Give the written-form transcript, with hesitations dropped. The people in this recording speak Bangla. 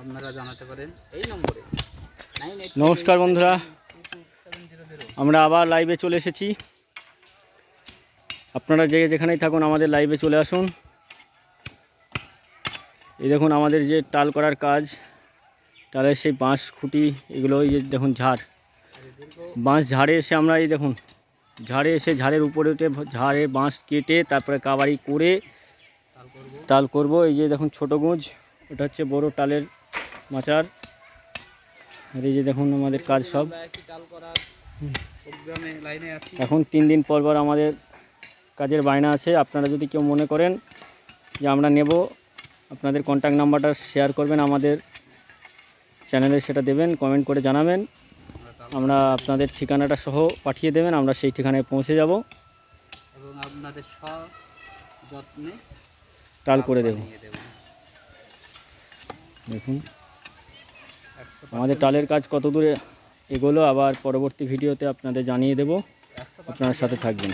আপনারা জানাতে পারেন এই নম্বরে। নমস্কার বন্ধুরা, আমরা আবার লাইভে চলে এসেছি। আপনারা যেখানেই থাকুন আমাদের লাইভে চলে আসুন। এই দেখুন আমাদের যে টাল করার কাজ, টালের সেই বাঁশ খুঁটি এগুলো, এই যে দেখুন ঝাড়, বাঁশ ঝাড়ে এসে আমরা এই দেখুন ঝাড়ে এসে ঝাড়ের উপরে উঠে ঝাড়ে বাঁশ কেটে তারপরে কাবাড়ি করে টাল করব। এই যে দেখুন ছোটো গুঁজ, ওটা হচ্ছে বড় টালের মাচার। আর এই যে দেখুন আমাদের কাজ সব। এখন 3 দিন পর পর আমাদের কাজের বায়না আছে। আপনারা যদি কেউ মনে করেন যে আমরা নেব, আপনাদের কন্ট্যাক্ট নাম্বারটা শেয়ার করবেন আমাদের চ্যানেলে, সেটা দেবেন, কমেন্ট করে জানাবেন। আমরা আপনাদের ঠিকানাটা সহ পাঠিয়ে দেবেন, আমরা সেই ঠিকানায় পৌঁছে যাব এবং আপনাদের সযত্নে টাল করে দেব। দেখুন আমাদের টালের কাজ কত দূরে এগোলো, আবার পরবর্তী ভিডিওতে আপনাদের জানিয়ে দেব। আপনার সাথে থাকবেন।